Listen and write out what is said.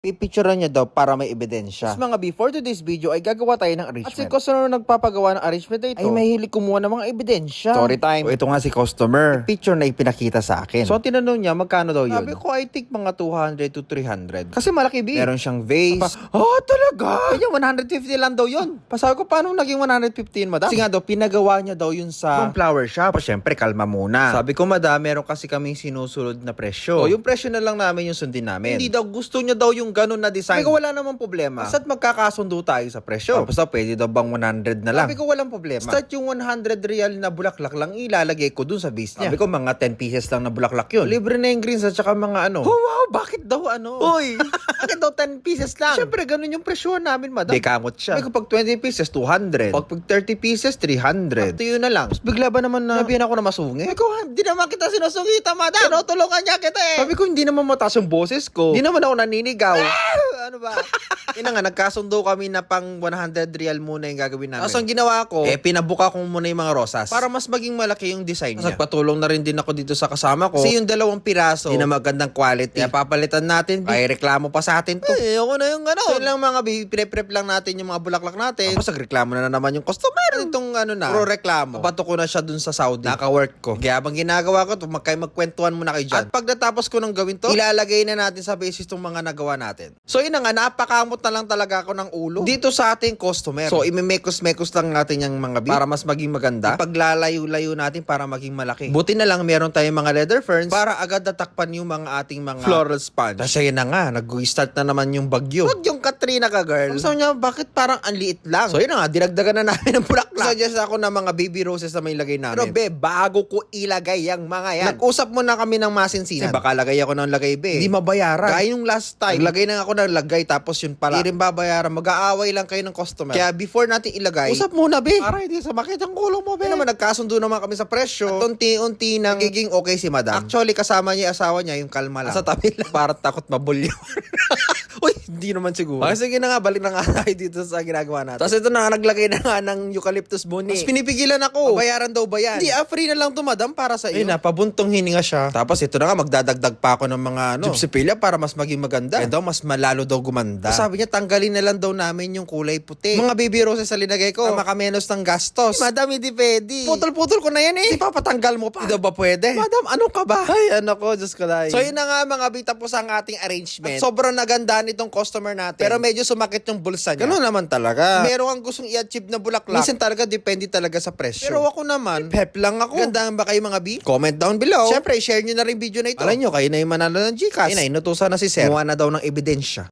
Pipicturean niya daw para may ebidensya. Mga before today's video ay gagawa tayo ng arrangement. At si customer na nagpapagawa ng arrangement na ito ay mahilig kumuha ng mga ebidensya. Story time. So, ito nga si customer. Picture na ipinakita sa akin. So tinanong niya magkano daw yun. Sabi ko I think mga 200 to 300. Kasi malaki B. Meron siyang vase. Talaga? Kanya 150 lang daw yun. Pasabi ko paano naging 115 madam? Kasi nga daw pinagawa niya daw yun sa flower shop. Siyempre kalma muna. Sabi ko madam meron kasi kaming sinusunod na presyo. O yung presyo na lang namin yung sundin namin. Hindi daw gusto niya daw yung ganun na design. Sabi ko wala namang problema. Basta't magkakasundo tayo sa presyo. Basta pwede daw bang 100 na lang. Sabi ko walang problema. Start yung 100 real na bulaklak lang ilalagay ko dun sa base niya. Sabi ko mga 10 pieces lang na bulaklak yun. Libre na yung greens at saka mga ano. Oh wow, bakit daw ano? Uy, bakit daw 10 pieces lang? Siyempre ganun yung presyo namin madam. Di kamot siya. Sabi ko pag 20 pieces 200. Pag 30 pieces 300. Ito yun na lang. Tapos bigla ba naman na nabihan ako na masungit? Sabi ko hindi naman kita sinusungita madam. Tinutulungan niya kita eh. Sabi ko hindi naman mataas yung boses ko. Hindi naman ako naninigaw. Ano ba? Ina nga, nagkasundo kami na pang 100 real muna yung gagawin namin. Tapos ang ginawa ko, pinabuka ko muna yung mga rosas para mas maging malaki yung design niya. Nagpatulong na rin din ako dito sa kasama ko. Kasi yung 2 piraso, hindi na magandang quality. Kaya papalitan natin. Ay, reklamo pa sa atin to. Ako na yung ano. So lang mga prep lang natin yung mga bulaklak natin. Tapos nagreklamo na naman yung customer. Itong ano na, pro reklamo. Papato ko na siya dun sa Saudi. Naka-work ko. Kaya habang ginagawa ko to, magkwentuhan muna kayo dyan. At pag natapos ko nang gawin to, ilalagay na natin sa basis tong mga nagawa natin. So yun na nga, napakamot na lang talaga ako ng ulo dito sa ating customer. So imemekos-mekos lang natin yung mga para mas maging maganda. Ipaglalayo-layo natin para maging malaki. Buti na lang meron tayong mga leather ferns para agad natakpan yung mga ating mga floral sponge. Tapos yun na nga, nag-start na naman yung bagyo. Yung Katrina ka girl. Sabi niya, bakit parang ang liit lang? So yun na nga, dinagdagan na namin ng bulaklak. Suggest ako ng mga baby roses na may lagay namin. Pero be, bago ko ilagay yung mga yan, nag-usap muna kami ng masinsinan. Kasi baka lagay ako ng lagay be. Hindi mabayaran. Gaya yung last time, naglagay na ako ng lagay tapos yun pala. Hindi rin babayaran. Mag-aaway lang kayo ng customer. Kaya before natin ilagay, usap muna be. Para hindi sumakit ang kulong mo be. Naman nagkasundo naman kami sa presyo. At unti-unti nang nagiging okay si madam. Actually kasama niya yung asawa niya, yung kalma lang. Sa tabi lang. Para takot mabulyo. Uy, hindi naman siguro. Okay, sige na nga, balik na nga tayo dito sa ginagawa natin. Tapos ito na nga, naglagay na nga ng eucalyptus boni. Tapos pinipigilan ako. Bayaran daw ba yan? Hindi, free na lang to madam para sa iyo. Ayun na, pabuntong hininga siya. Tapos ito na nga, magdadagdag pa ako ng mga gypsipilya para mas maging maganda. Kaya daw, mas malalo daw gumanda. So, sabi niya, tanggalin na lang daw namin yung kulay puti. Mga baby roses sa linagay ko, makamenos ng gastos. Madam, hindi pwede. Putol-putol ko na yan eh. Di pa patanggal mo pa. Hindi daw ba pwede? Madam, ano ka ba? Ay, ano ko, Diyos ko lang. So, yun na nga mga bita po sa ating arrangement. At sobrang naganda nitong customer natin. Pero medyo sumakit yung bulsa niya. Ganun naman talaga. Meron kang gustong i-achieve na bulaklak. Minsan talaga, depende talaga sa presyo. Pero ako naman, pep lang ako. Gandaan ba kayo mga B? Comment down below. Siyempre, share nyo na rin video na ito. Alam nyo, kayo na yung manalo ng Gcash. Inutusan na si Sir. Gumawa na daw ng ebidensya.